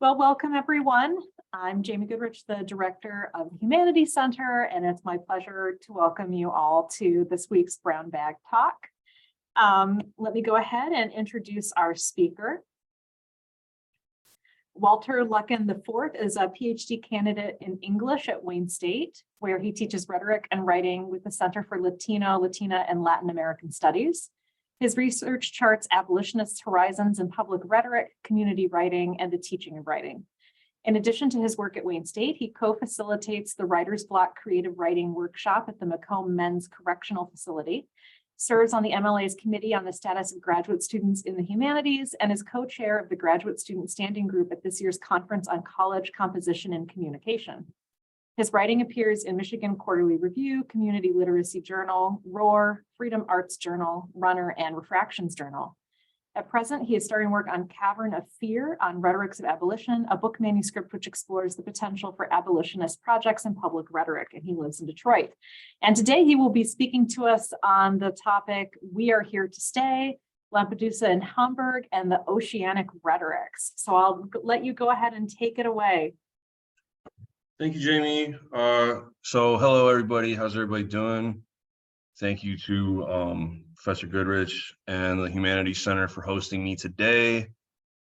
Well, welcome everyone. I'm Jamie Goodrich, the director of the Humanities Center, and it's my pleasure to welcome you all to this week's Brown Bag Talk. Let me go ahead and introduce our speaker. Walter Lucken IV is a PhD candidate in English at Wayne State, where he teaches rhetoric and writing with the Center for Latino, Latina, and Latin American Studies. His research charts abolitionists' horizons in public rhetoric, community writing, and the teaching of writing. In addition to his work at Wayne State, he co-facilitates the Writer's Block Creative Writing Workshop at the Macomb Men's Correctional Facility, serves on the MLA's Committee on the Status of Graduate Students in the Humanities, and is co-chair of the Graduate Student Standing Group at this year's Conference on College Composition and Communication. His writing appears in Michigan Quarterly Review, Community Literacy Journal, Roar, Freedom Arts Journal, Runner, and Refractions Journal. At present, he is starting work on Cavern of Fear on Rhetorics of Abolition, a book manuscript which explores the potential for abolitionist projects in public rhetoric, and he lives in Detroit. And today he will be speaking to us on the topic, We Are Here to Stay, Lampedusa in Hamburg, and the Oceanic Rhetorics. So I'll let you go ahead and take it away. Thank you, Jamie. So hello, everybody. How's everybody doing? Thank you to Professor Goodrich and the Humanities Center for hosting me today.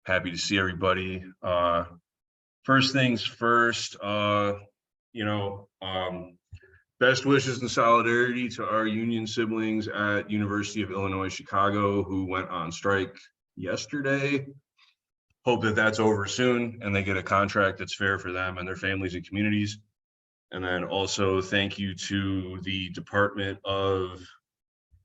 Happy to see everybody. First things first, best wishes and solidarity to our union siblings at University of Illinois, Chicago, who went on strike yesterday. Hope that that's over soon and they get a contract that's fair for them and their families and communities. And then also thank you to the Department of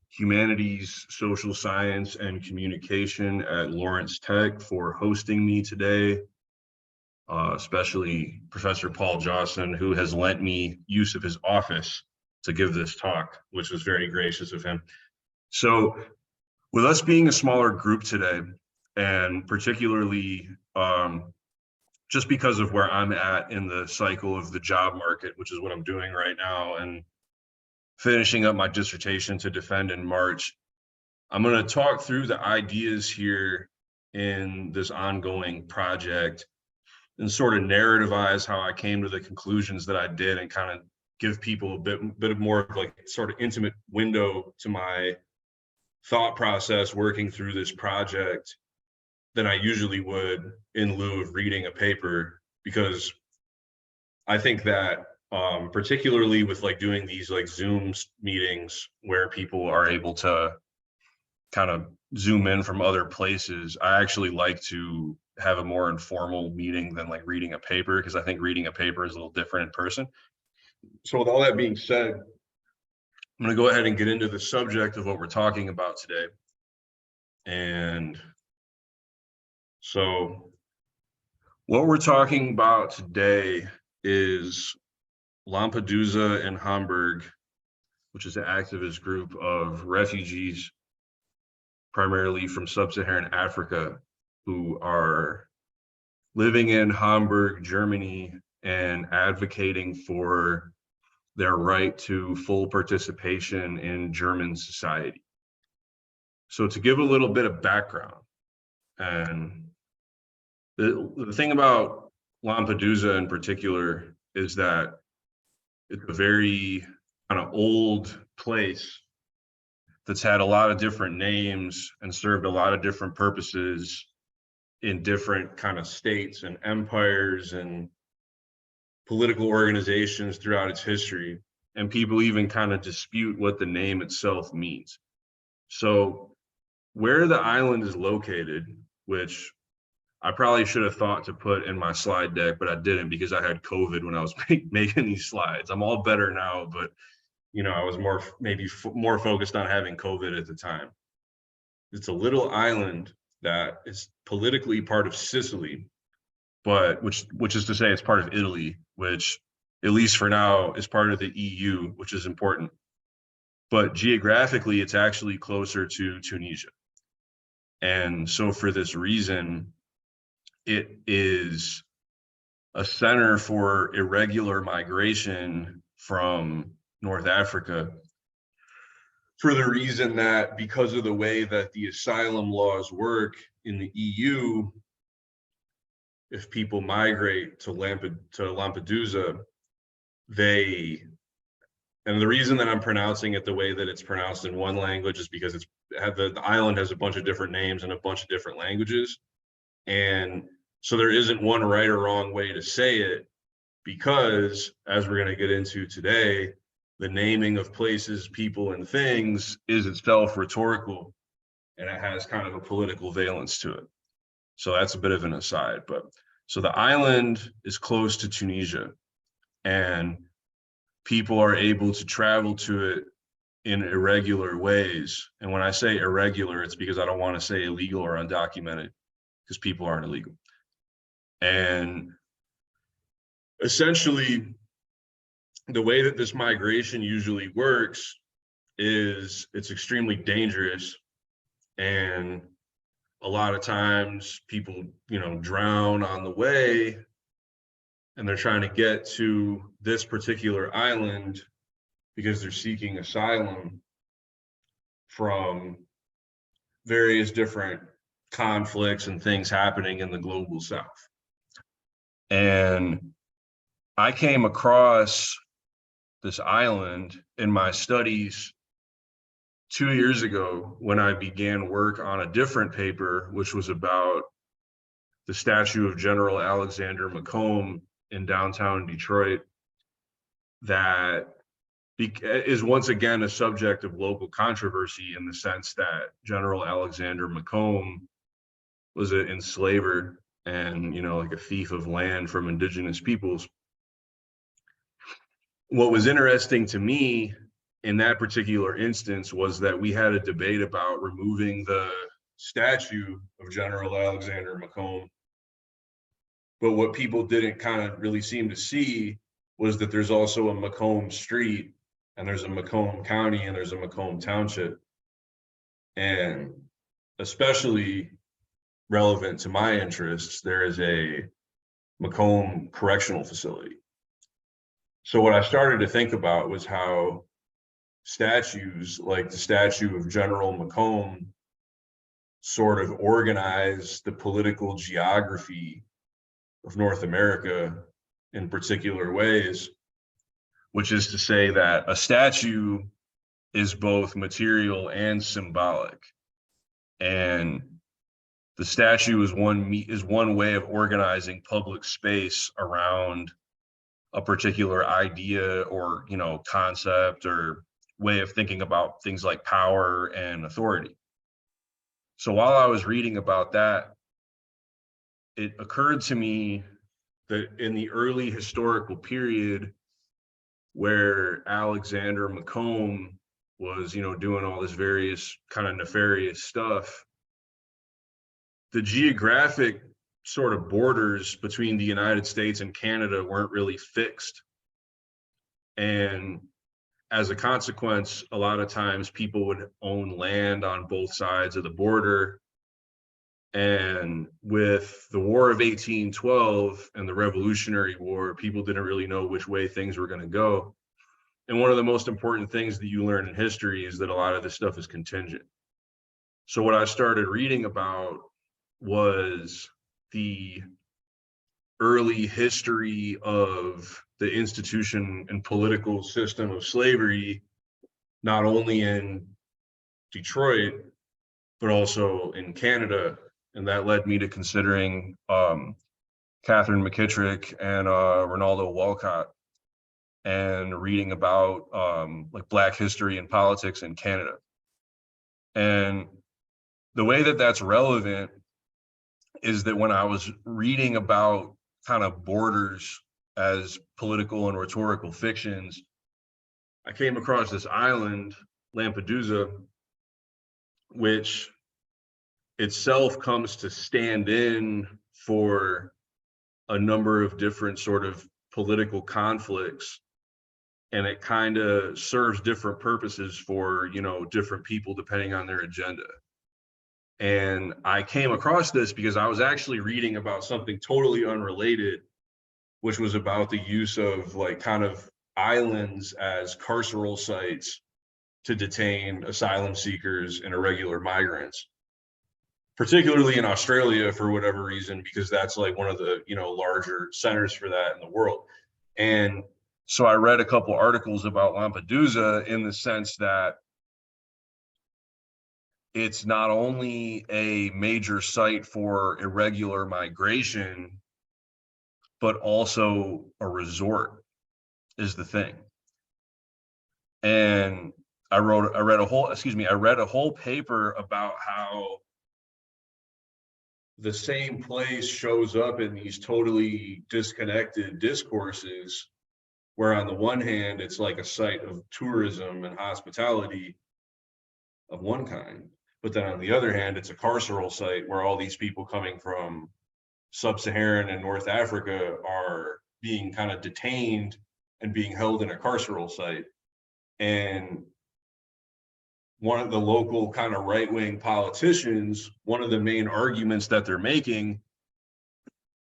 Humanities, Social Science, and Communication at Lawrence Tech for hosting me today, especially Professor Paul Jawson, who has lent me use of his office to give this talk, which was very gracious of him. So with us being a smaller group today, and particularly just because of where I'm at in the cycle of the job market, which is what I'm doing right now, and finishing up my dissertation to defend in March, I'm going to talk through the ideas here in this ongoing project and sort of narrativize how I came to the conclusions that I did and kind of give people a bit more of like sort of intimate window to my thought process working through this project than I usually would in lieu of reading a paper, because I think that particularly with like doing these like Zoom meetings where people are able to kind of zoom in from other places, I actually like to have a more informal meeting than like reading a paper, because I think reading a paper is a little different in person. So with all that being said, I'm going to go ahead and get into the subject of what we're talking about today. And so what we're talking about today is Lampedusa in Hamburg, which is an activist group of refugees, primarily from sub-Saharan Africa, who are living in Hamburg, Germany, and advocating for their right to full participation in German society. So to give a little bit of background, and the thing about Lampedusa in particular is that it's a very kind of old place that's had a lot of different names and served a lot of different purposes in different kind of states and empires and political organizations throughout its history. And people even kind of dispute what the name itself means. So where the island is located, which I probably should have thought to put in my slide deck, but I didn't because I had COVID when I was making these slides. I'm all better now, but I was more focused on having COVID at the time. It's a little island that is politically part of Sicily, but which is to say it's part of Italy, which at least for now is part of the EU, which is important. But geographically, it's actually closer to Tunisia. And so for this reason, it is a center for irregular migration from North Africa, for the reason that because of the way that the asylum laws work in the EU, if people migrate to Lampedusa, and the reason that I'm pronouncing it the way that it's pronounced in one language is because the island has a bunch of different names and a bunch of different languages. And so there isn't one right or wrong way to say it, because as we're going to get into today, the naming of places, people, and things is itself rhetorical, and it has kind of a political valence to it. So that's a bit of an aside. But so the island is close to Tunisia, and people are able to travel to it in irregular ways. And when I say irregular, it's because I don't want to say illegal or undocumented, because people aren't illegal. And essentially, the way that this migration usually works is it's extremely dangerous. And a lot of times people, drown on the way, and they're trying to get to this particular island because they're seeking asylum from various different conflicts and things happening in the global south. And I came across this island in my studies 2 years ago when I began work on a different paper, which was about the statue of General Alexander McComb in downtown Detroit, that is once again a subject of local controversy, in the sense that General Alexander McComb was an enslaver and, like a thief of land from indigenous peoples. What was interesting to me in that particular instance was that we had a debate about removing the statue of General Alexander McComb. But what people didn't kind of really seem to see was that there's also a Macomb Street, and there's a Macomb County, and there's a Macomb Township. And especially relevant to my interests, there is a Macomb Correctional Facility. So what I started to think about was how statues like the statue of General McComb sort of organize the political geography of North America in particular ways, which is to say that a statue is both material and symbolic. And the statue is one way of organizing public space around a particular idea or, concept or way of thinking about things like power and authority. So while I was reading about that, it occurred to me that in the early historical period where Alexander McComb was, doing all this various kind of nefarious stuff, the geographic sort of borders between the United States and Canada weren't really fixed. And as a consequence, a lot of times people would own land on both sides of the border. And with the War of 1812 and the Revolutionary War, people didn't really know which way things were going to go. And one of the most important things that you learn in history is that a lot of this stuff is contingent. So what I started reading about was the early history of the institution and political system of slavery, not only in Detroit, but also in Canada. And that led me to considering Catherine McKittrick and Ronaldo Walcott, and reading about like Black history and politics in Canada. And the way that that's relevant is that when I was reading about kind of borders as political and rhetorical fictions, I came across this island, Lampedusa, which itself comes to stand in for a number of different sort of political conflicts. And it kind of serves different purposes for, different people depending on their agenda. And I came across this because I was actually reading about something totally unrelated, which was about the use of like kind of islands as carceral sites to detain asylum seekers and irregular migrants. particularly in Australia for whatever reason, because that's like one of the, larger centers for that in the world. And so I read a couple articles about Lampedusa in the sense that it's not only a major site for irregular migration, but also a resort is the thing. And I read a whole paper about how the same place shows up in these totally disconnected discourses, where on the one hand, it's like a site of tourism and hospitality of one kind, but then on the other hand, it's a carceral site where all these people coming from sub-Saharan and North Africa are being kind of detained and being held in a carceral site. And one of the local kind of right-wing politicians, one of the main arguments that they're making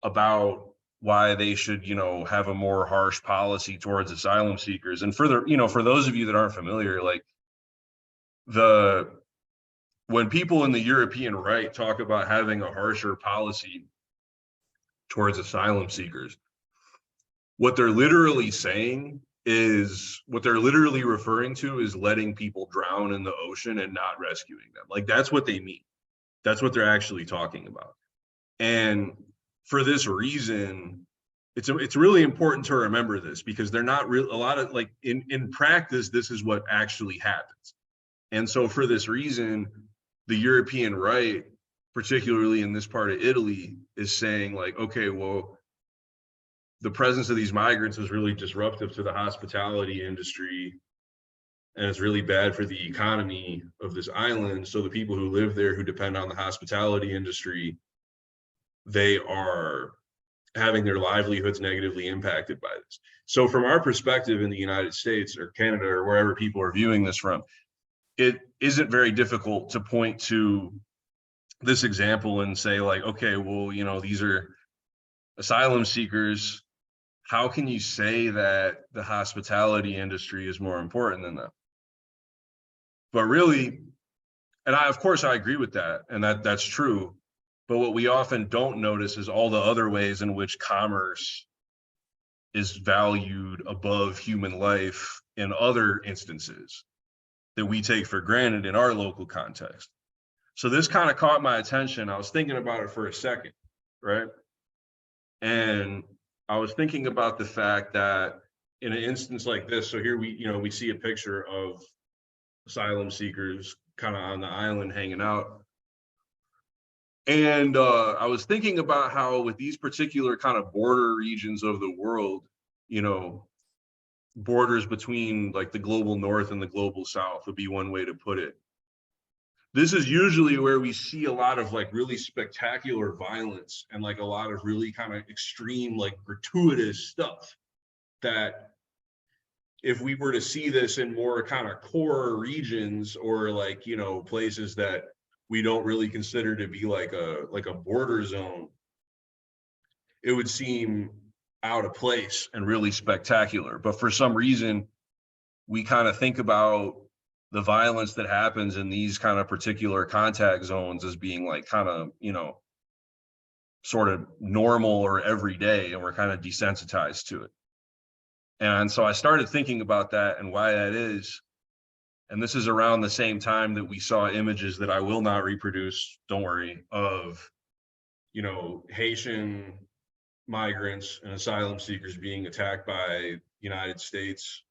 about why they should, have a more harsh policy towards asylum seekers. And further, for those of you that aren't familiar, like when people in the European right talk about having a harsher policy towards asylum seekers, what they're literally referring to is letting people drown in the ocean and not rescuing them. Like, that's what they mean. That's what they're actually talking about. And for this reason, it's really important to remember this, because they're not real. A lot of, like, in practice, this is what actually happens. And so for this reason, the European right, particularly in this part of Italy, is saying, like, okay, well, the presence of these migrants is really disruptive to the hospitality industry, and it's really bad for the economy of this island. So the people who live there, who depend on the hospitality industry, they are having their livelihoods negatively impacted by this. So from our perspective in the United States or Canada or wherever people are viewing this from, it isn't very difficult to point to this example and say, like, okay, well, these are asylum seekers. How can you say that the hospitality industry is more important than them? But really, and of course I agree with that, and that's true. But what we often don't notice is all the other ways in which commerce is valued above human life in other instances that we take for granted in our local context. So this kind of caught my attention. I was thinking about it for a second, right? And I was thinking about the fact that in an instance like this, so here we see a picture of asylum seekers kind of on the island hanging out. And I was thinking about how with these particular kind of border regions of the world, borders between like the global north and the global south would be one way to put it. This is usually where we see a lot of like really spectacular violence and like a lot of really kind of extreme, like gratuitous stuff that if we were to see this in more kind of core regions or like, places that we don't really consider to be like a border zone, it would seem out of place and really spectacular. But for some reason, we kind of think about the violence that happens in these kind of particular contact zones as being like kind of, sort of normal or everyday, and we're kind of desensitized to it. And so I started thinking about that and why that is. And this is around the same time that we saw images that I will not reproduce, don't worry, of, Haitian migrants and asylum seekers being attacked by United States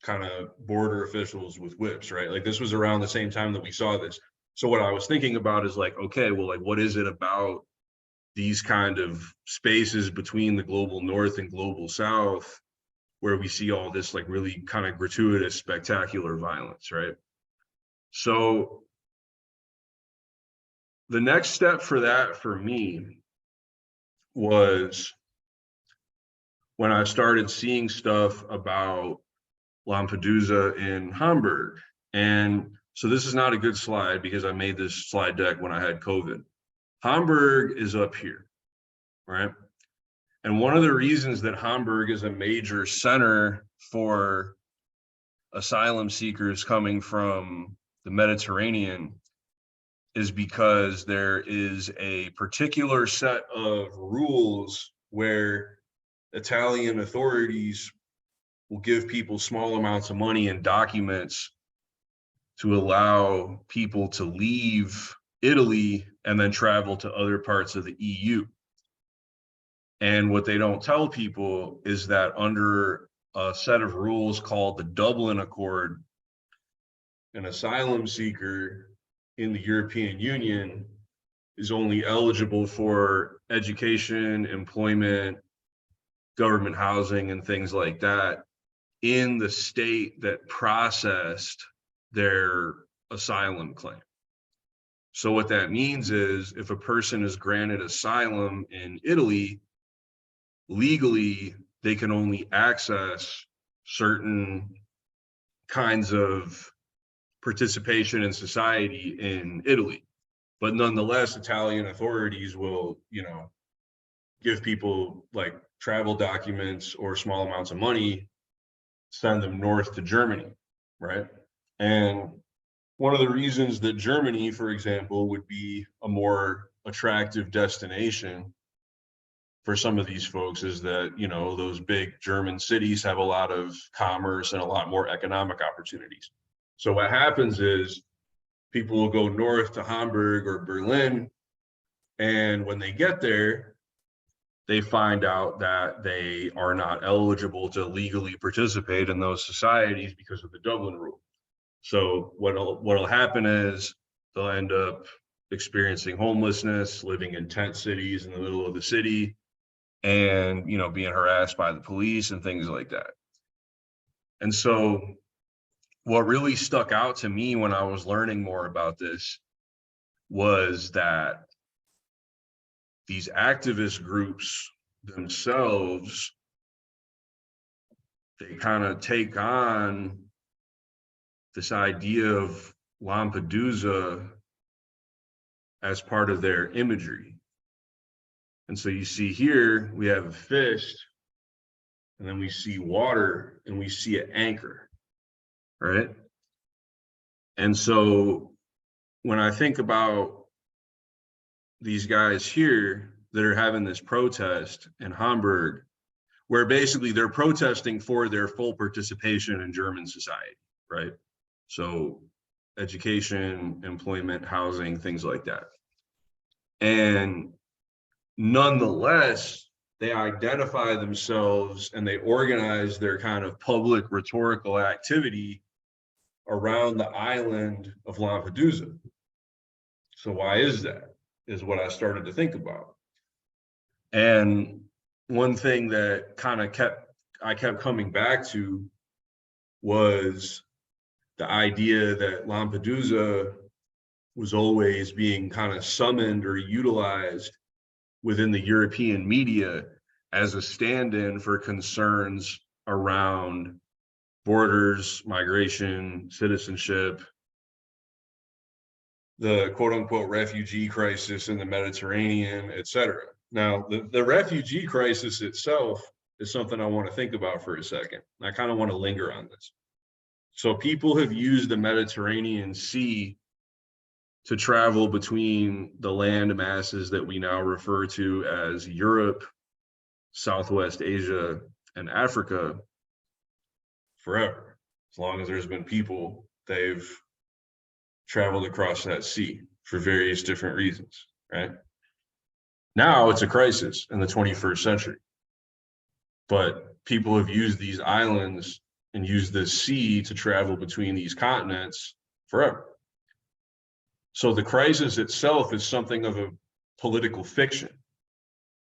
kind of border officials with whips, right? Like, this was around the same time that we saw this. So what I was thinking about is like, okay, well, like, what is it about these kind of spaces between the global north and global south where we see all this like really kind of gratuitous, spectacular violence, right? So the next step for that for me was when I started seeing stuff about Lampedusa in Hamburg. And so this is not a good slide because I made this slide deck when I had COVID. Hamburg is up here, right? And one of the reasons that Hamburg is a major center for asylum seekers coming from the Mediterranean is because there is a particular set of rules where Italian authorities will give people small amounts of money and documents to allow people to leave Italy and then travel to other parts of the EU. And what they don't tell people is that under a set of rules called the Dublin Accord, an asylum seeker in the European Union is only eligible for education, employment, government housing, and things like that in the state that processed their asylum claim. So what that means is if a person is granted asylum in Italy, legally, they can only access certain kinds of participation in society in Italy. But nonetheless, Italian authorities will, give people like travel documents or small amounts of money, send them north to Germany, right? And one of the reasons that Germany, for example, would be a more attractive destination for some of these folks is that, those big German cities have a lot of commerce and a lot more economic opportunities. So what happens is people will go north to Hamburg or Berlin, and when they get there, they find out that they are not eligible to legally participate in those societies because of the Dublin rule. So what'll happen is they'll end up experiencing homelessness, living in tent cities in the middle of the city, and being harassed by the police and things like that. And so what really stuck out to me when I was learning more about this was that these activist groups themselves, they kind of take on this idea of Lampedusa as part of their imagery. And so you see here, we have a fish, and then we see water, and we see an anchor, right? And so when I think about these guys here that are having this protest in Hamburg, where basically they're protesting for their full participation in German society, right? So education, employment, housing, things like that. And nonetheless, they identify themselves and they organize their kind of public rhetorical activity around the island of Lampedusa. So why is that? Is what I started to think about. And one thing that kind of I kept coming back to was the idea that Lampedusa was always being kind of summoned or utilized within the European media as a stand-in for concerns around borders, migration, citizenship, the quote-unquote refugee crisis in the Mediterranean, et cetera. Now, the refugee crisis itself is something I want to think about for a second. I kind of want to linger on this. So people have used the Mediterranean Sea to travel between the land masses that we now refer to as Europe, Southwest Asia, and Africa forever. As long as there's been people, they've traveled across that sea for various different reasons, right? Now it's a crisis in the 21st century, but people have used these islands and used this sea to travel between these continents forever. So the crisis itself is something of a political fiction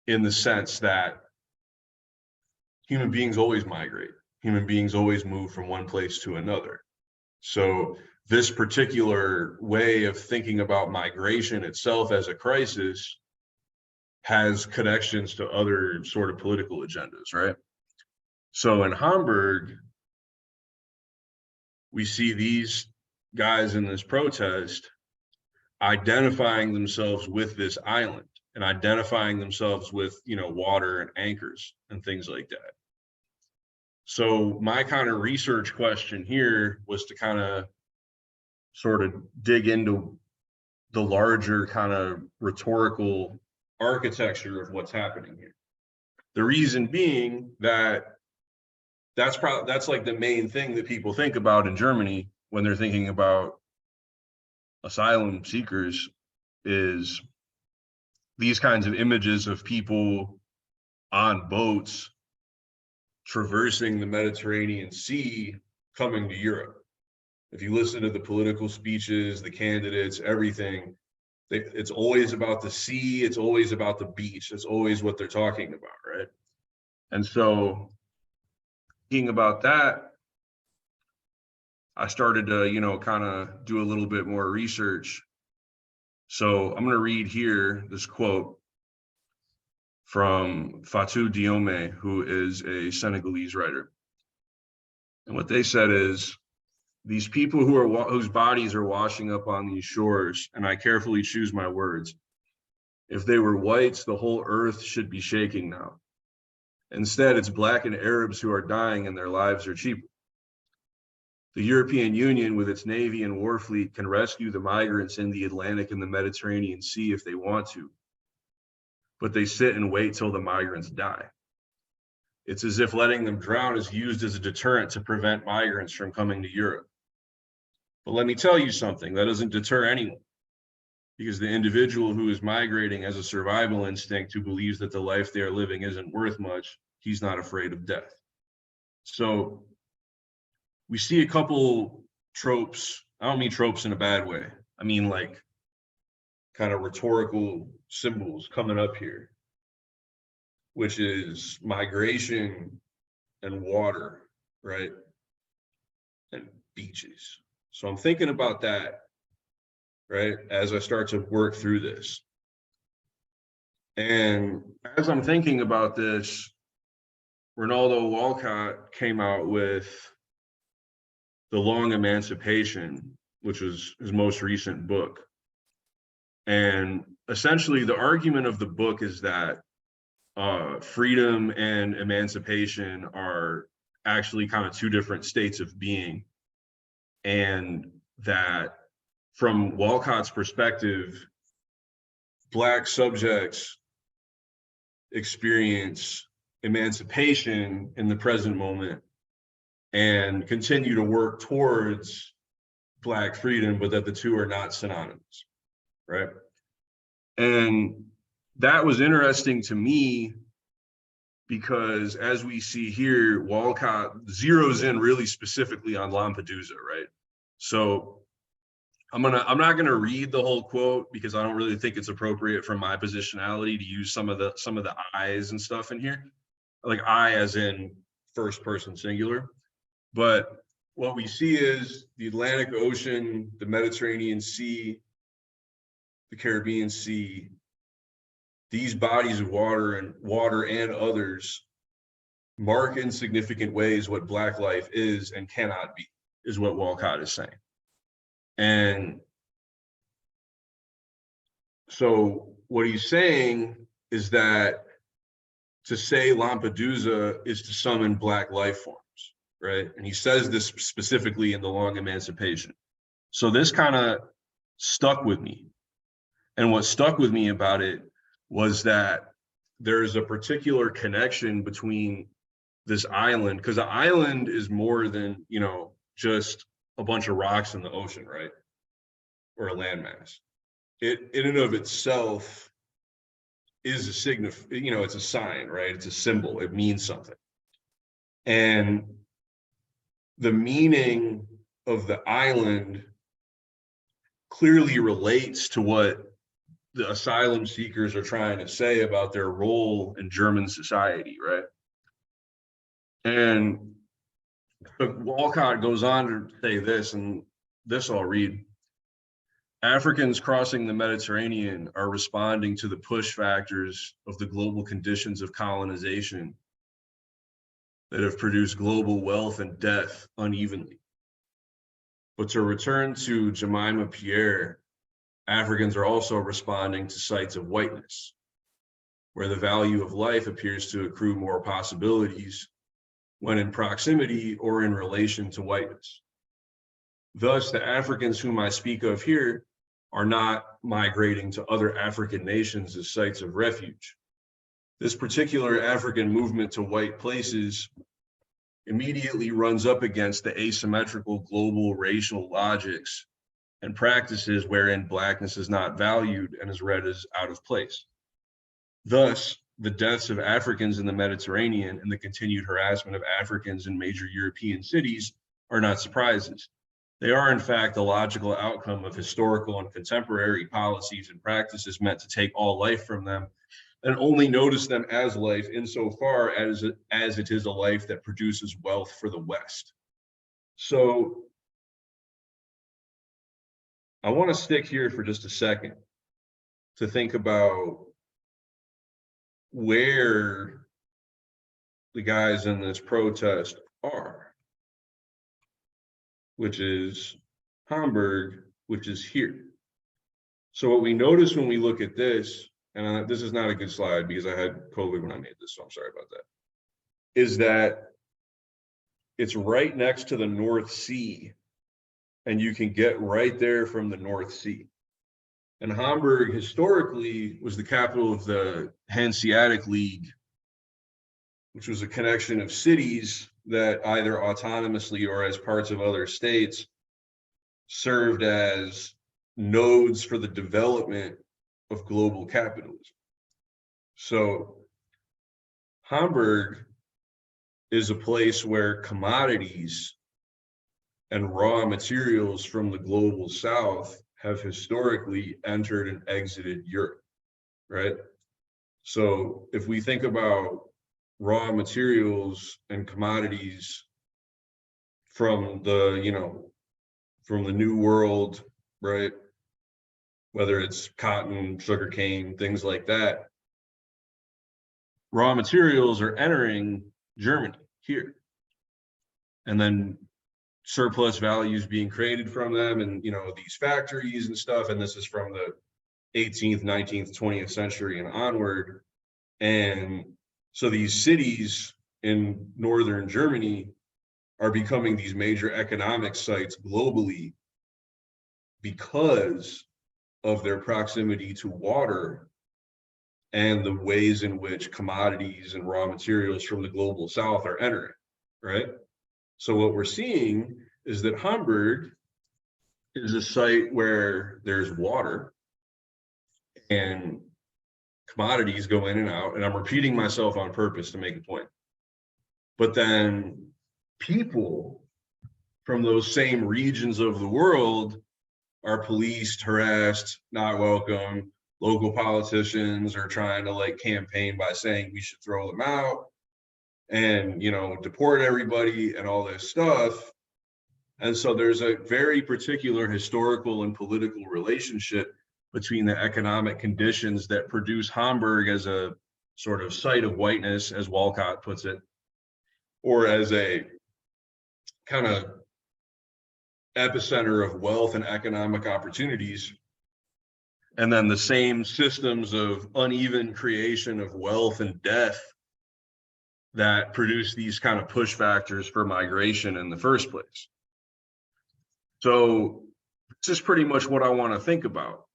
in the sense that human beings always migrate. Human beings always move from one place to another. So this particular way of thinking about migration itself as a crisis has connections to other sort of political agendas, right? So in Hamburg, we see these guys in this protest identifying themselves with this island and identifying themselves with, water and anchors and things like that. So my kind of research question here was to kind of sort of dig into the larger kind of rhetorical architecture of what's happening here. The reason being that that's like the main thing that people think about in Germany when they're thinking about asylum seekers, is these kinds of images of people on boats traversing the Mediterranean Sea coming to Europe. If you listen to the political speeches, the candidates, everything, it's always about the sea, it's always about the beach, it's always what they're talking about, right? And so thinking about that, I started to, kind of do a little bit more research. So I'm going to read here this quote from Fatou Diome, who is a Senegalese writer. And what they said is, these people whose bodies are washing up on these shores, and I carefully choose my words, if they were whites, the whole earth should be shaking now. Instead, it's black and Arabs who are dying and their lives are cheaper. The European Union, with its Navy and war fleet, can rescue the migrants in the Atlantic and the Mediterranean Sea if they want to, but they sit and wait till the migrants die. It's as if letting them drown is used as a deterrent to prevent migrants from coming to Europe. But let me tell you something, that doesn't deter anyone, because the individual who is migrating has a survival instinct, who believes that the life they are living isn't worth much. He's not afraid of death. So we see a couple tropes. I don't mean tropes in a bad way. I mean like kind of rhetorical symbols coming up here, which is migration and water, right? And beaches. So I'm thinking about that, right, as I start to work through this. And as I'm thinking about this, Ronaldo Walcott came out with The Long Emancipation, which was his most recent book. And essentially the argument of the book is that freedom and emancipation are actually kind of two different states of being. And that from Walcott's perspective, Black subjects experience emancipation in the present moment and continue to work towards Black freedom, but that the two are not synonymous, right? And that was interesting to me because, as we see here, Walcott zeroes in really specifically on Lampedusa, right? So I'm not gonna read the whole quote because I don't really think it's appropriate for my positionality to use some of the I's and stuff in here, like I as in first person singular. But what we see is the Atlantic Ocean, the Mediterranean Sea, the Caribbean Sea, these bodies of water and others mark in significant ways what Black life is and cannot be, is what Walcott is saying. And so what he's saying is that to say Lampedusa is to summon Black life forms, right? And he says this specifically in The Long Emancipation. So this kind of stuck with me. And what stuck with me about it was that there's a particular connection between this island, because the island is more than, just a bunch of rocks in the ocean, right? Or a landmass. It in and of itself is a it's a sign, right? It's a symbol, it means something. And the meaning of the island clearly relates to what the asylum seekers are trying to say about their role in German society, right? And Walcott goes on to say this, and this I'll read. Africans crossing the Mediterranean are responding to the push factors of the global conditions of colonization that have produced global wealth and death unevenly. But to return to Jemima Pierre, Africans are also responding to sites of whiteness, where the value of life appears to accrue more possibilities when in proximity or in relation to whiteness. Thus, the Africans whom I speak of here are not migrating to other African nations as sites of refuge. This particular African movement to white places immediately runs up against the asymmetrical global racial logics and practices wherein Blackness is not valued and is read as out of place. Thus, the deaths of Africans in the Mediterranean and the continued harassment of Africans in major European cities are not surprises. They are, in fact, a logical outcome of historical and contemporary policies and practices meant to take all life from them and only notice them as life insofar as it is a life that produces wealth for the West. So I want to stick here for just a second to think about where the guys in this protest are, which is Hamburg, which is here. So what we notice when we look at this, and this is not a good slide because I had COVID when I made this, so I'm sorry about that, is that it's right next to the North Sea, and you can get right there from the North Sea. And Hamburg historically was the capital of the Hanseatic League, which was a connection of cities that either autonomously or as parts of other states served as nodes for the development of global capitalism. So Hamburg is a place where commodities and raw materials from the global south have historically entered and exited Europe, right? So if we think about raw materials and commodities from the, from the New World, right? Whether it's cotton, sugarcane, things like that, raw materials are entering Germany here. And then surplus values being created from them and, these factories and stuff. And this is from the 18th, 19th, 20th century and onward. And so these cities in northern Germany are becoming these major economic sites globally because of their proximity to water and the ways in which commodities and raw materials from the global south are entering, right? So what we're seeing is that Hamburg is a site where there's water and commodities go in and out, and I'm repeating myself on purpose to make a point. But then people from those same regions of the world are policed, harassed, not welcome. Local politicians are trying to campaign by saying we should throw them out and, deport everybody and all this stuff. And so there's a very particular historical and political relationship between the economic conditions that produce Hamburg as a sort of site of whiteness, as Walcott puts it, or as a kind of epicenter of wealth and economic opportunities, and then the same systems of uneven creation of wealth and death that produce these kind of push factors for migration in the first place. So this is pretty much what I want to think about,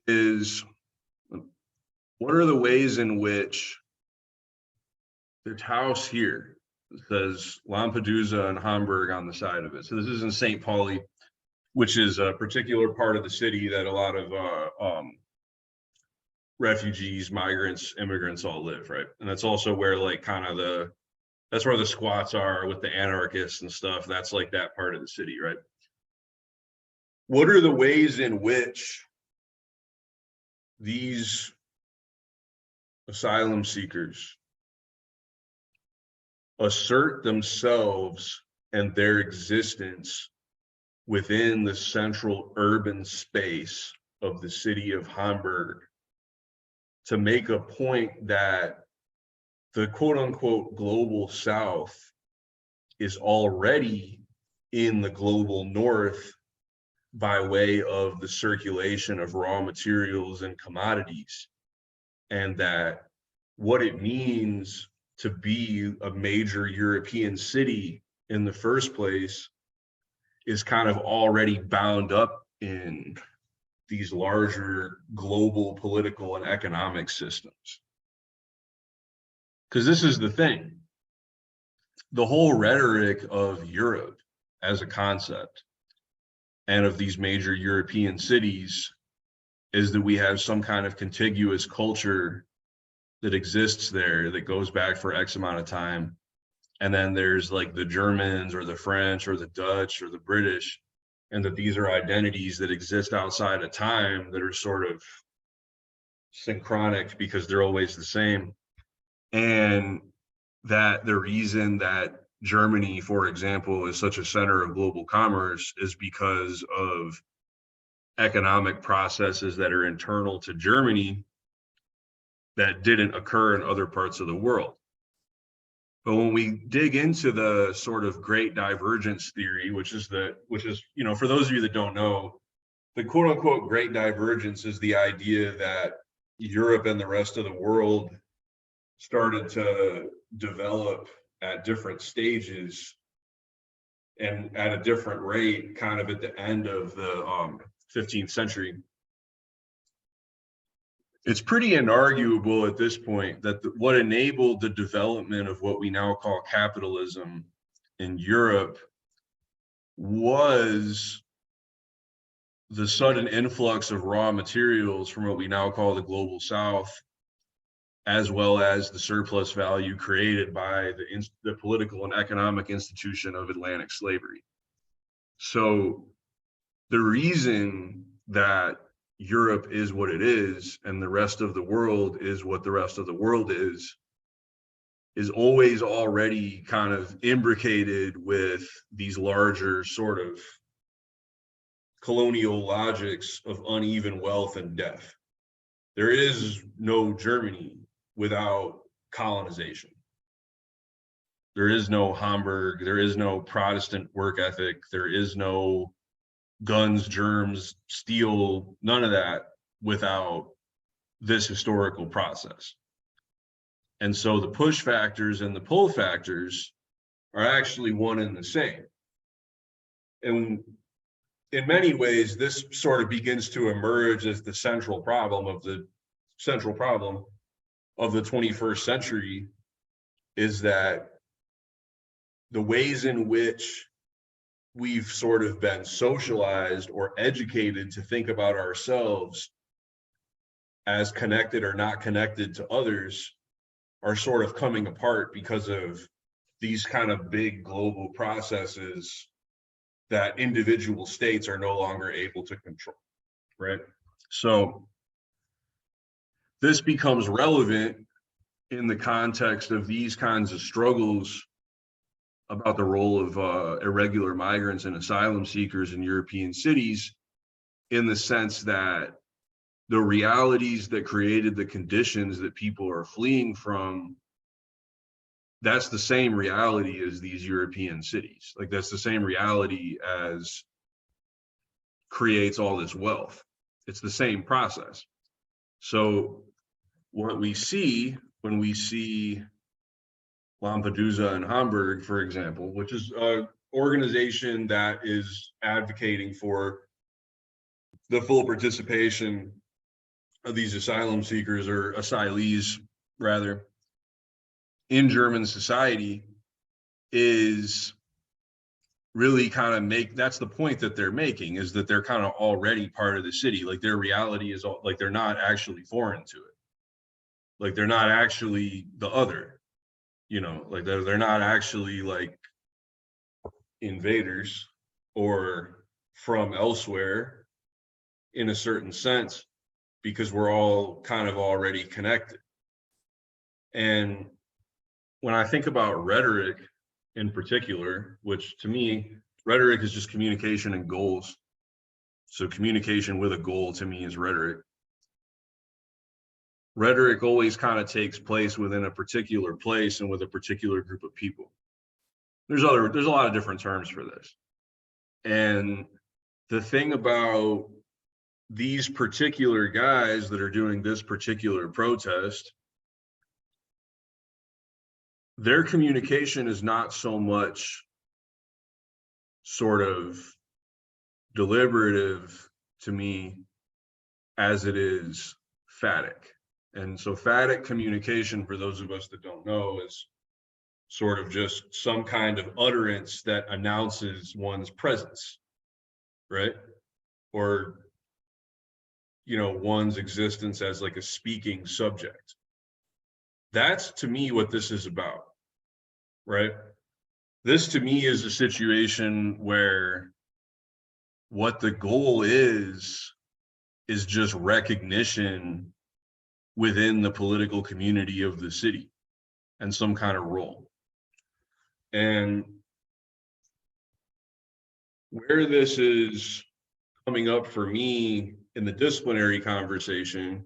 is what are the ways in which this house here says Lampedusa and Hamburg on the side of it. So this is in St. Pauli, which is a particular part of the city that a lot of refugees, migrants, immigrants all live, right? And that's also where that's where the squats are with the anarchists and stuff. That's that part of the city, right? What are the ways in which these asylum seekers assert themselves and their existence within the central urban space of the city of Hamburg to make a point that the quote unquote global south is already in the global north by way of the circulation of raw materials and commodities, and that what it means to be a major European city in the first place is kind of already bound up in these larger global political and economic systems. Because this is the thing. The whole rhetoric of Europe as a concept and of these major European cities is that we have some kind of contiguous culture that exists there that goes back for X amount of time. And then there's like the Germans or the French or the Dutch or the British, and that these are identities that exist outside of time that are sort of synchronic because they're always the same. And that the reason that Germany, for example, is such a center of global commerce is because of economic processes that are internal to Germany that didn't occur in other parts of the world. But when we dig into the sort of great divergence theory, which is, you know, for those of you that don't know, the quote unquote great divergence is the idea that Europe and the rest of the world started to develop at different stages and at a different rate, kind of at the end of the 15th century. It's pretty inarguable at this point that what enabled the development of what we now call capitalism in Europe was the sudden influx of raw materials from what we now call the global South, as well as the surplus value created by the political and economic institution of Atlantic slavery. So the reason that Europe is what it is and the rest of the world is what the rest of the world is always already kind of imbricated with these larger sort of colonial logics of uneven wealth and death. There is no Germany without colonization. There is no Hamburg, there is no Protestant work ethic, there is no guns, germs, steel, none of that without this historical process. And so the push factors and the pull factors are actually one and the same. And in many ways, this sort of begins to emerge as the central problem of the 21st century, is that the ways in which we've sort of been socialized or educated to think about ourselves as connected or not connected to others are sort of coming apart because of these kind of big global processes that individual states are no longer able to control, right? So this becomes relevant in the context of these kinds of struggles about the role of irregular migrants and asylum seekers in European cities, in the sense that the realities that created the conditions that people are fleeing from, that's the same reality as these European cities. Like, that's the same reality as creates all this wealth. It's the same process. So what we see when we see Lampedusa and Hamburg, for example, which is an organization that is advocating for the full participation of these asylum seekers, or asylees rather, in German society, is really kind of that's the point that they're making, is that they're kind of already part of the city. Like, their reality is like they're not actually foreign to it. Like, they're not actually the other. You know, like they're not actually like invaders or from elsewhere in a certain sense, because we're all kind of already connected. And when I think about rhetoric in particular, which to me, rhetoric is just communication and goals. So communication with a goal to me is rhetoric. Rhetoric always kind of takes place within a particular place and with a particular group of people. There's a lot of different terms for this. And the thing about these particular guys that are doing this particular protest, their communication is not so much sort of deliberative to me as it is phatic. And so phatic communication, for those of us that don't know, is sort of just some kind of utterance that announces one's presence, right? Or, one's existence as like a speaking subject. That's to me what this is about, right? This to me is a situation where what the goal is just recognition within the political community of the city and some kind of role. And where this is coming up for me in the disciplinary conversation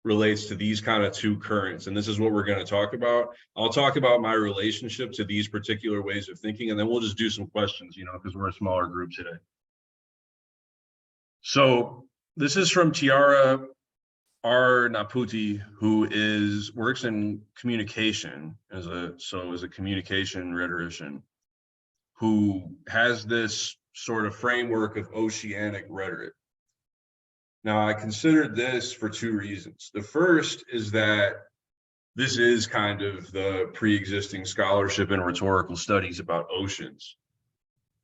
relates to these kind of two currents. And this is what we're going to talk about. I'll talk about my relationship to these particular ways of thinking, and then we'll just do some questions, because we're a smaller group today. So this is from Tiara R. Naputi, who works in communication as a communication rhetorician, who has this sort of framework of oceanic rhetoric. Now, I considered this for two reasons. The first is that this is kind of the pre-existing scholarship in rhetorical studies about oceans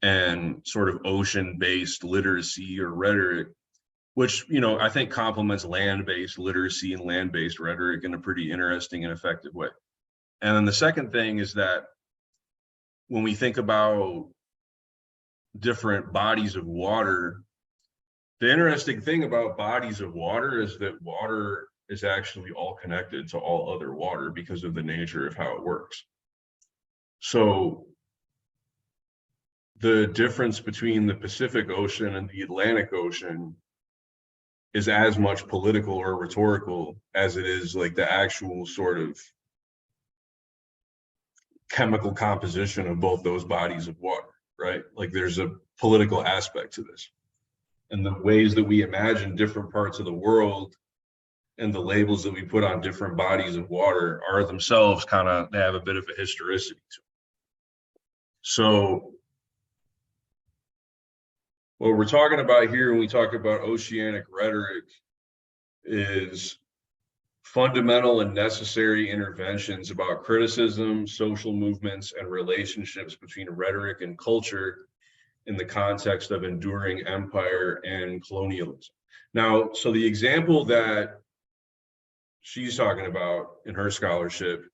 and sort of ocean-based literacy or rhetoric, which, I think complements land-based literacy and land-based rhetoric in a pretty interesting and effective way. And then the second thing is that when we think about different bodies of water, the interesting thing about bodies of water is that water is actually all connected to all other water because of the nature of how it works. So the difference between the Pacific Ocean and the Atlantic Ocean is as much political or rhetorical as it is like the actual sort of chemical composition of both those bodies of water, right? Like there's a political aspect to this. And the ways that we imagine different parts of the world and the labels that we put on different bodies of water are themselves they have a bit of a historicity to them. So what we're talking about here when we talk about oceanic rhetoric is fundamental and necessary interventions about criticism, social movements, and relationships between rhetoric and culture in the context of enduring empire and colonialism. Now, so the example that she's talking about in her scholarship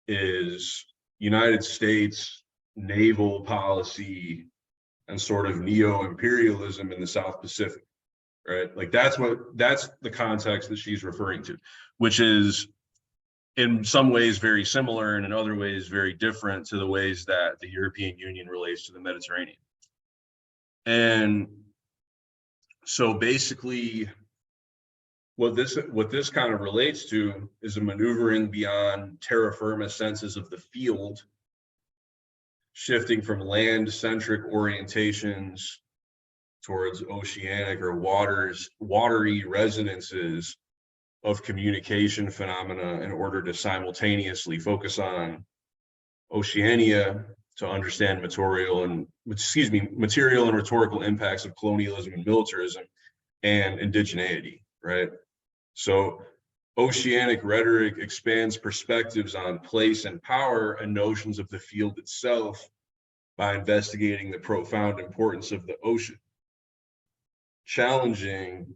is United States naval policy and sort of neo-imperialism in the South Pacific, right? Like that's the context that she's referring to, which is in some ways very similar and in other ways very different to the ways that the European Union relates to the Mediterranean. And so basically what this kind of relates to is a maneuvering beyond terra firma senses of the field, shifting from land-centric orientations towards oceanic or watery resonances of communication phenomena in order to simultaneously focus on Oceania to understand material and rhetorical impacts of colonialism and militarism and indigeneity, right? So oceanic rhetoric expands perspectives on place and power and notions of the field itself by investigating the profound importance of the ocean, challenging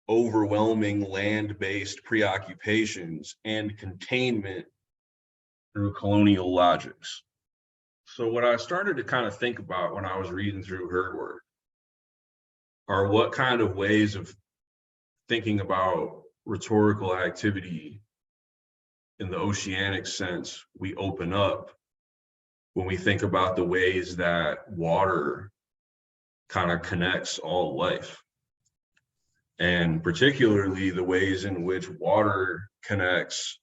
overwhelming land-based preoccupations and containment through colonial logics. So what I started to kind of think about when I was reading through her work are what kind of ways of thinking about rhetorical activity in the oceanic sense we open up when we think about the ways that water kind of connects all life, and particularly the ways in which water connects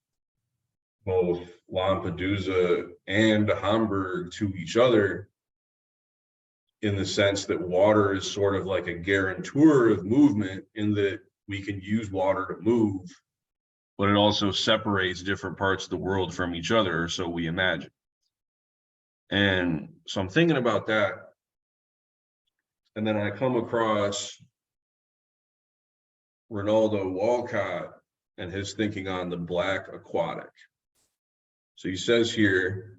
both Lampedusa and Hamburg to each other, in the sense that water is sort of like a guarantor of movement, in that we can use water to move, but it also separates different parts of the world from each other, or so we imagine. And so I'm thinking about that, and then I come across Ronaldo Walcott and his thinking on the Black aquatic. So he says here,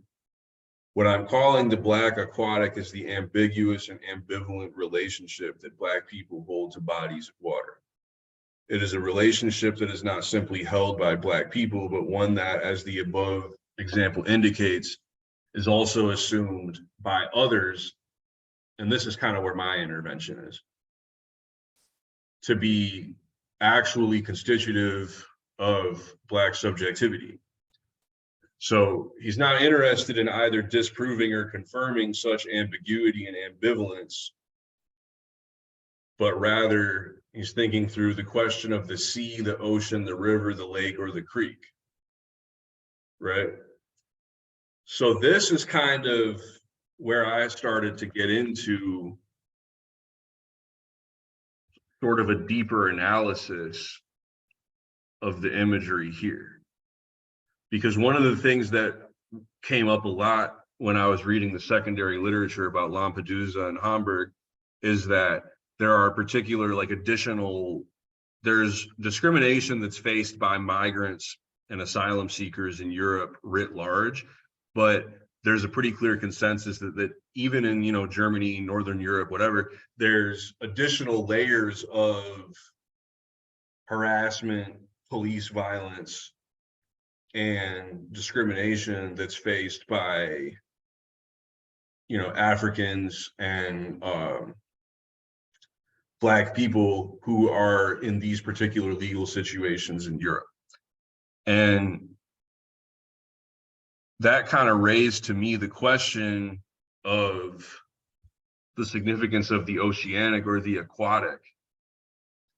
what I'm calling the Black aquatic is the ambiguous and ambivalent relationship that Black people hold to bodies of water. It is a relationship that is not simply held by Black people, but one that, as the above example indicates, is also assumed by others, and this is kind of where my intervention is, to be actually constitutive of Black subjectivity. So he's not interested in either disproving or confirming such ambiguity and ambivalence, but rather he's thinking through the question of the sea, the ocean, the river, the lake, or the creek, right? So this is kind of where I started to get into sort of a deeper analysis of the imagery here. Because one of the things that came up a lot when I was reading the secondary literature about Lampedusa and Hamburg is that there are particular there's discrimination that's faced by migrants and asylum seekers in Europe writ large, but there's a pretty clear consensus that even in Germany, Northern Europe, whatever, there's additional layers of harassment, police violence, and discrimination that's faced by Africans and Black people who are in these particular legal situations in Europe. And that kind of raised to me the question of the significance of the oceanic or the aquatic,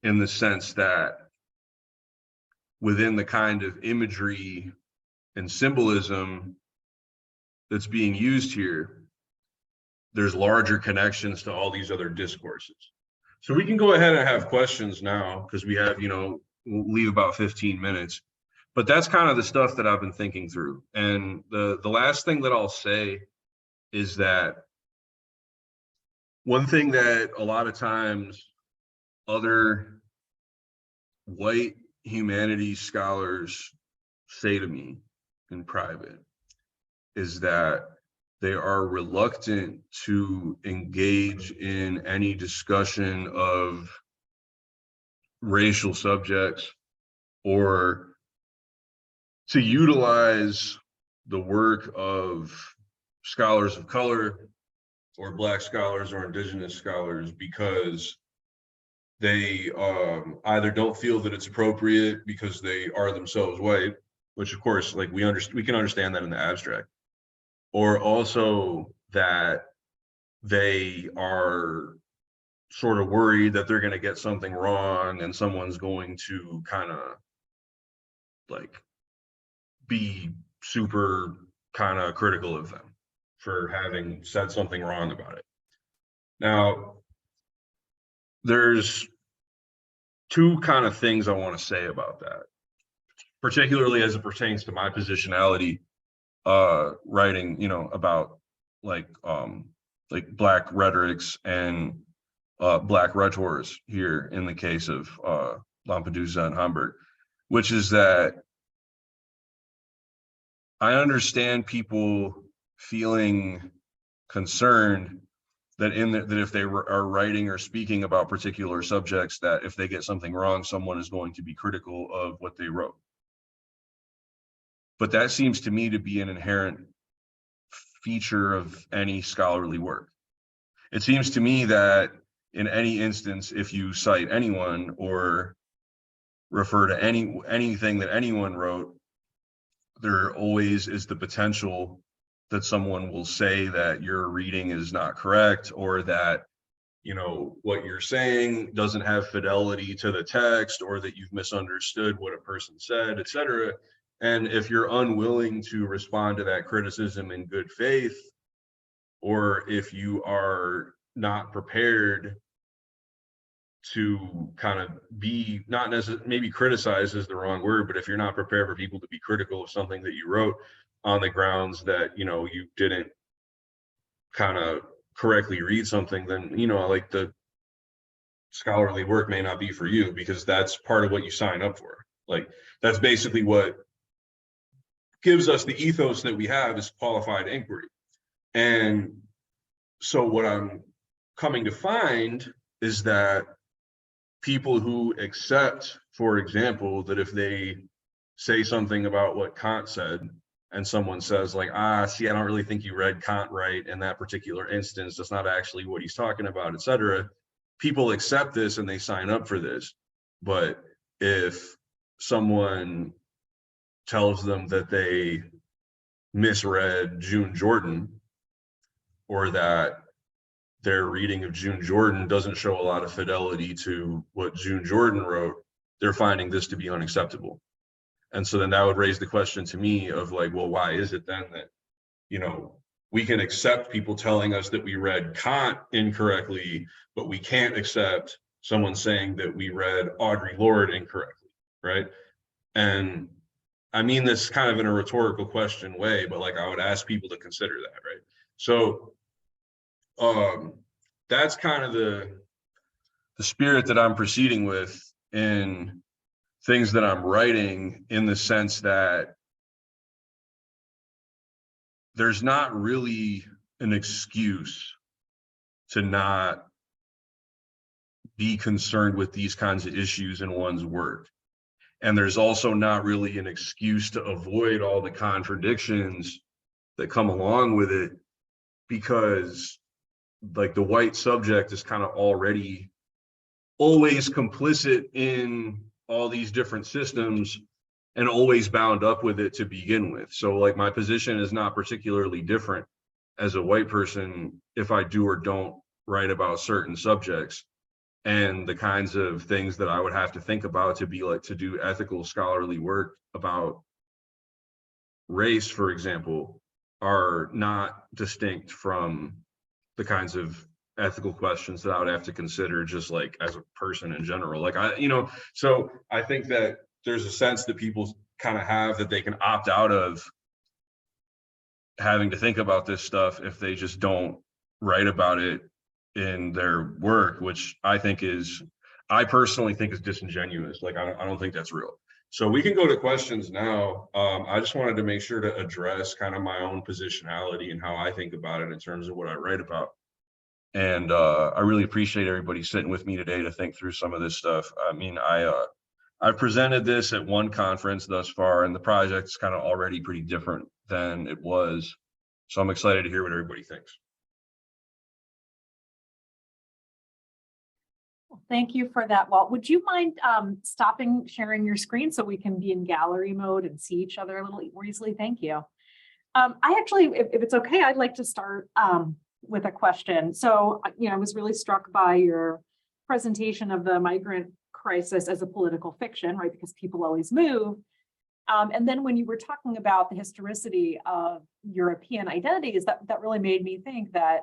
in the sense that within the kind of imagery and symbolism that's being used here, there's larger connections to all these other discourses. So we can go ahead and have questions now, because we have, we'll leave about 15 minutes. But that's kind of the stuff that I've been thinking through. And the last thing that I'll say is that one thing that a lot of times other white humanities scholars say to me in private is that they are reluctant to engage in any discussion of racial subjects or to utilize the work of scholars of color or Black scholars or Indigenous scholars because they either don't feel that it's appropriate because they are themselves white, which of course, like we can understand that in the abstract, or also that they are sort of worried that they're going to get something wrong and someone's going to kind of like be super kind of critical of them for having said something wrong about it. Now, there's two kind of things I want to say about that, particularly as it pertains to my positionality, writing, about like Black rhetorics and Black rhetors here in the case of Lampedusa and Hamburg, which is that I understand people feeling concerned that that if they are writing or speaking about particular subjects, that if they get something wrong, someone is going to be critical of what they wrote. But that seems to me to be an inherent feature of any scholarly work. It seems to me that in any instance, if you cite anyone or refer to anything that anyone wrote, there always is the potential that someone will say that your reading is not correct, or that what you're saying doesn't have fidelity to the text, or that you've misunderstood what a person said, etc. And if you're unwilling to respond to that criticism in good faith, or if you are not prepared to kind of be, not necessarily, maybe criticize is the wrong word, but if you're not prepared for people to be critical of something that you wrote on the grounds that you didn't kind of correctly read something, then like the scholarly work may not be for you, because that's part of what you sign up for. Like, that's basically what gives us the ethos that we have, is qualified inquiry. And so what I'm coming to find is that people who accept, for example, that if they say something about what Kant said, and someone says like, see, I don't really think you read Kant right in that particular instance, that's not actually what he's talking about, etc. People accept this and they sign up for this. But if someone tells them that they misread June Jordan, or that their reading of June Jordan doesn't show a lot of fidelity to what June Jordan wrote, they're finding this to be unacceptable. And so then that would raise the question to me of like, well, why is it then that, you know, we can accept people telling us that we read Kant incorrectly, but we can't accept someone saying that we read Audre Lorde incorrectly, right? And I mean this kind of in a rhetorical question way, but like I would ask people to consider that, right? So that's kind of the spirit that I'm proceeding with in things that I'm writing, in the sense that there's not really an excuse to not be concerned with these kinds of issues in one's work. And there's also not really an excuse to avoid all the contradictions that come along with it, because like the white subject is kind of already always complicit in all these different systems and always bound up with it to begin with. So like my position is not particularly different as a white person if I do or don't write about certain subjects. And the kinds of things that I would have to think about to be like, to do ethical scholarly work about race, for example, are not distinct from the kinds of ethical questions that I would have to consider just like as a person in general. Like so I think that there's a sense that people kind of have that they can opt out of having to think about this stuff if they just don't write about it in their work, which I personally think is disingenuous. Like, I don't think that's real. So we can go to questions now. I just wanted to make sure to address kind of my own positionality and how I think about it in terms of what I write about. And I really appreciate everybody sitting with me today to think through some of this stuff. I mean, I've presented this at one conference thus far, and the project's kind of already pretty different than it was. So I'm excited to hear what everybody thinks. Thank you for that, Walt. Would you mind stopping sharing your screen so we can be in gallery mode and see each other a little more easily? Thank you. I actually, if it's okay, I'd like to start with a question. So, I was really struck by your presentation of the migrant crisis as a political fiction, right? Because people always move. And then when you were talking about the historicity of European identities, that really made me think that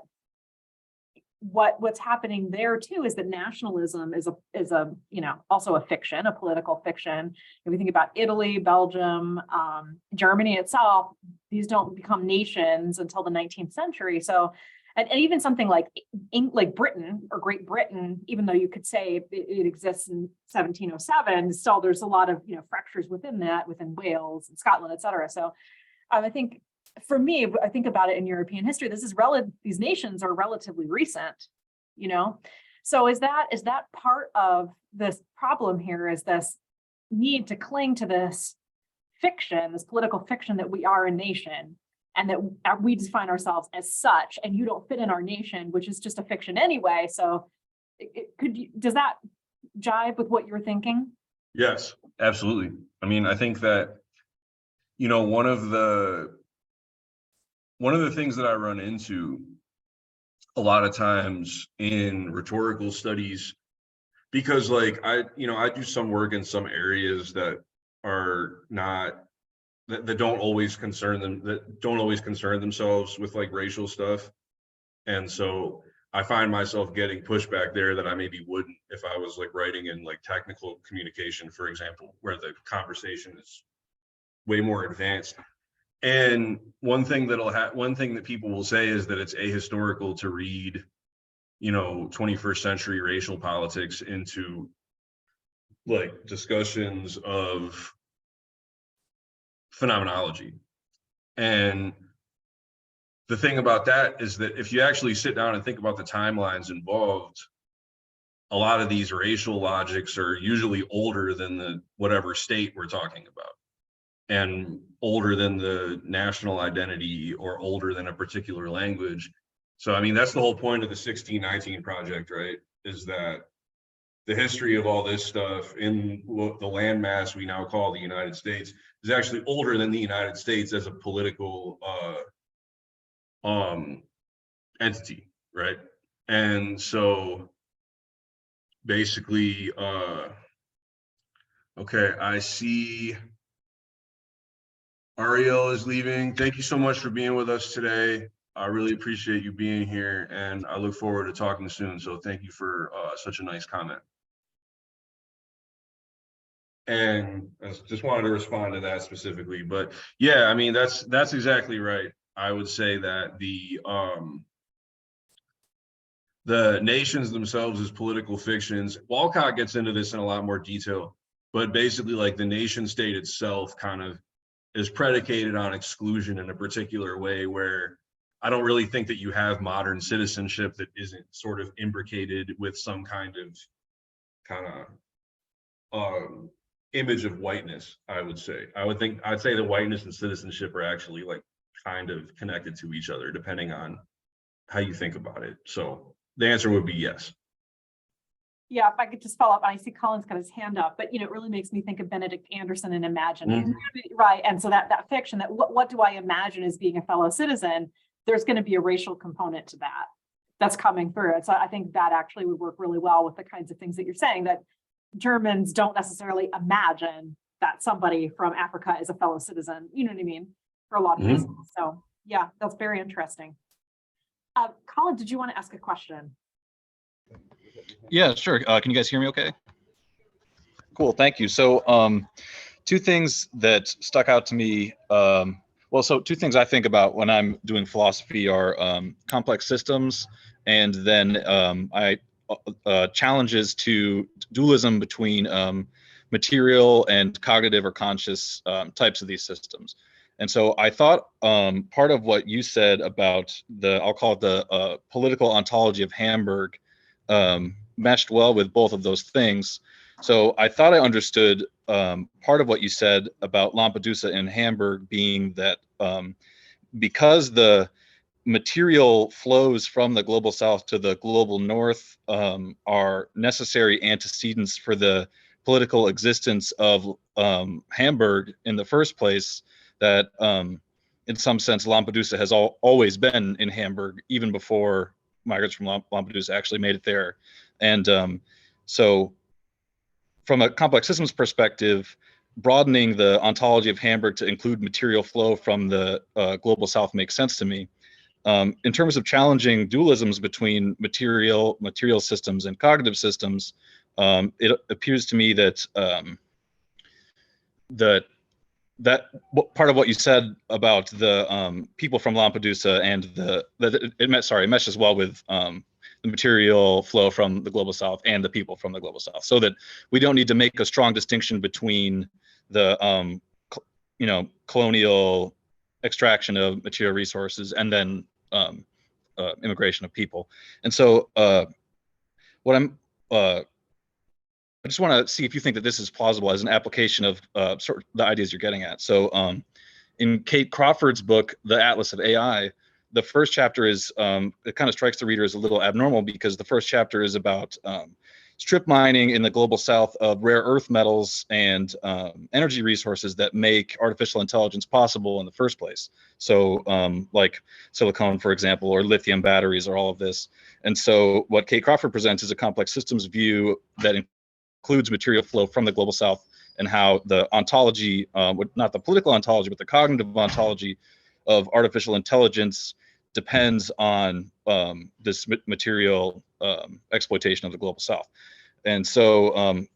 what's happening there too is that nationalism is a also a fiction, a political fiction. If we think about Italy, Belgium, Germany itself, these don't become nations until the 19th century. So, and even something like Britain or Great Britain, even though you could say it exists in 1707, still there's a lot of fractures within that, within Wales and Scotland, et cetera. So I think for me, I think about it in European history, these nations are relatively recent, So is that part of this problem here, is this need to cling to this fiction, this political fiction that we are a nation and that we define ourselves as such, and you don't fit in our nation, which is just a fiction anyway. So does that jive with what you're thinking? Yes, absolutely. I mean, I think that, one of the things that I run into a lot of times in rhetorical studies, because like I do some work in some areas that are not, that don't always concern themselves with like racial stuff. And so I find myself getting pushback there that I maybe wouldn't if I was like writing in like technical communication, for example, where the conversation is way more advanced. And one thing that people will say is that it's ahistorical to read, 21st century racial politics into like discussions of phenomenology. And the thing about that is that if you actually sit down and think about the timelines involved, a lot of these racial logics are usually older than the whatever state we're talking about, and older than the national identity or older than a particular language. So, I mean, that's the whole point of the 1619 Project, right? Is that the history of all this stuff in the landmass we now call the United States is actually older than the United States as a political entity, right? And so basically, okay, I see Ariel is leaving. Thank you so much for being with us today. I really appreciate you being here, and I look forward to talking soon. So thank you for such a nice comment. And I just wanted to respond to that specifically. But yeah, I mean, that's exactly right. I would say that the nations themselves as political fictions, Walcott gets into this in a lot more detail, but basically like the nation state itself kind of is predicated on exclusion in a particular way, where I don't really think that you have modern citizenship that isn't sort of imbricated with some kind of image of whiteness. I'd say that whiteness and citizenship are actually like kind of connected to each other depending on how you think about it. So the answer would be yes. Yeah, if I could just follow up, I see Colin's got his hand up, but it really makes me think of Benedict Anderson and imagining, right? And so that fiction, that what do I imagine as being a fellow citizen? There's going to be a racial component to that that's coming through. And so I think that actually would work really well with the kinds of things that you're saying, that Germans don't necessarily imagine that somebody from Africa is a fellow citizen. You know what I mean? For a lot of reasons. So yeah, that's very interesting. Colin, did you want to ask a question? Yeah, sure. Can you guys hear me okay? Cool, thank you. So two things that stuck out to me. So two things I think about when I'm doing philosophy are complex systems, and then challenges to dualism between material and cognitive or conscious types of these systems. And so I thought part of what you said about I'll call it the political ontology of Hamburg, meshed well with both of those things. So I thought I understood part of what you said about Lampedusa and Hamburg being that because the material flows from the global south to the global north are necessary antecedents for the political existence of Hamburg in the first place, that in some sense Lampedusa has always been in Hamburg even before migrants from Lampedusa actually made it there. And so from a complex systems perspective, broadening the ontology of Hamburg to include material flow from the global south makes sense to me. In terms of challenging dualisms between material systems and cognitive systems, it appears to me that that part of what you said about the people from Lampedusa and it meshes well with the material flow from the global south and the people from the global south, so that we don't need to make a strong distinction between the colonial extraction of material resources and then immigration of people. And so I just want to see if you think that this is plausible as an application of sort of the ideas you're getting at. So in Kate Crawford's book, The Atlas of AI, the first chapter is, it kind of strikes the reader as a little abnormal, because the first chapter is about strip mining in the global south of rare earth metals and energy resources that make artificial intelligence possible in the first place. So like silicon, for example, or lithium batteries, or all of this. And so what Kate Crawford presents is a complex systems view that includes material flow from the global south, and how the ontology, not the political ontology, but the cognitive ontology of artificial intelligence depends on this material exploitation of the global south. And so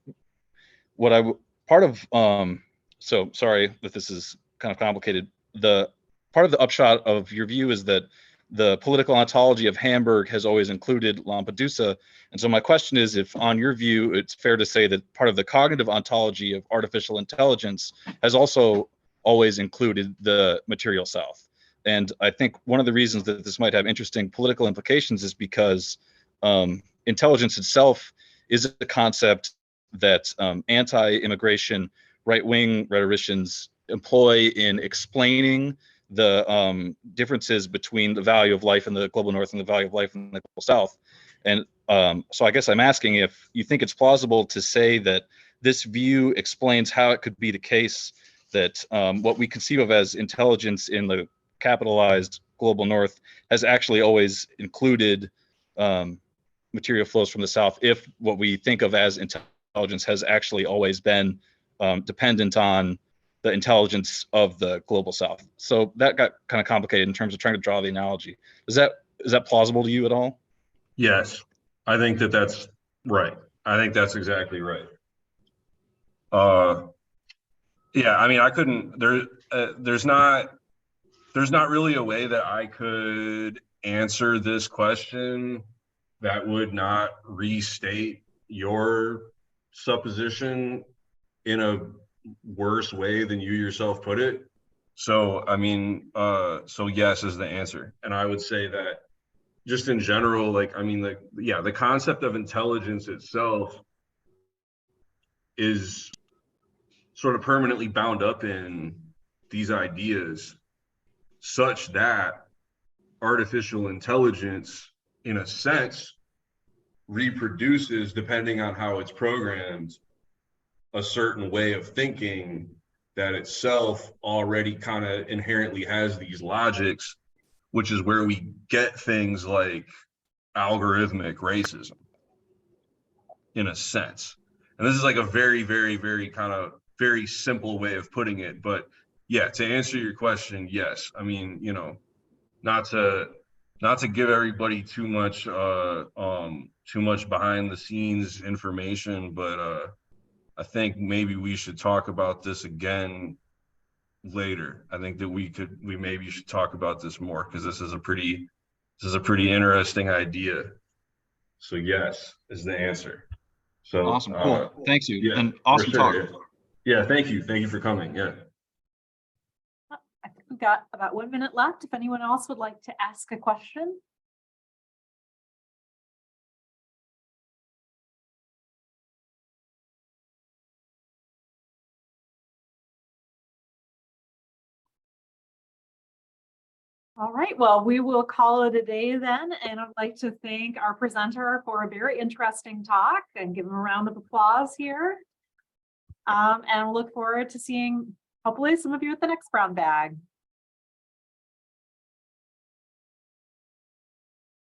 so sorry that this is kind of complicated. The part of the upshot of your view is that the political ontology of Hamburg has always included Lampedusa. And so my question is, if on your view, it's fair to say that part of the cognitive ontology of artificial intelligence has also always included the material South. And I think one of the reasons that this might have interesting political implications is because intelligence itself is a concept that anti-immigration right-wing rhetoricians employ in explaining the differences between the value of life in the global North and the value of life in the global South. And so I guess I'm asking if you think it's plausible to say that this view explains how it could be the case that what we conceive of as intelligence in the capitalized global North has actually always included material flows from the South, if what we think of as intelligence has actually always been dependent on the intelligence of the global South. So that got kind of complicated in terms of trying to draw the analogy. Is that plausible to you at all? Yes, I think that that's right. I think that's exactly right. Yeah, I mean, I couldn't. There's not really a way that I could answer this question that would not restate your supposition in a worse way than you yourself put it. So, I mean, so yes is the answer. And I would say that just in general, like, I mean, like, yeah, the concept of intelligence itself is sort of permanently bound up in these ideas, such that artificial intelligence, in a sense, reproduces, depending on how it's programmed, a certain way of thinking that itself already kind of inherently has these logics, which is where we get things like algorithmic racism, in a sense. And this is like a very, very, very kind of very simple way of putting it. But yeah, to answer your question, yes. I mean, you know, not to give everybody too much behind the scenes information, but I think maybe we should talk about this again later. I think that we maybe should talk about this more, because this is a pretty interesting idea. So yes is the answer. So Awesome, cool. Thanks you. Yeah, and awesome sure, talk. yeah, thank you for coming. Yeah. I think we've got about 1 minute left. If anyone else would like to ask a question. All right, well, we will call it a day then. And I'd like to thank our presenter for a very interesting talk and give him a round of applause here. And look forward to seeing hopefully some of you at the next brown bag.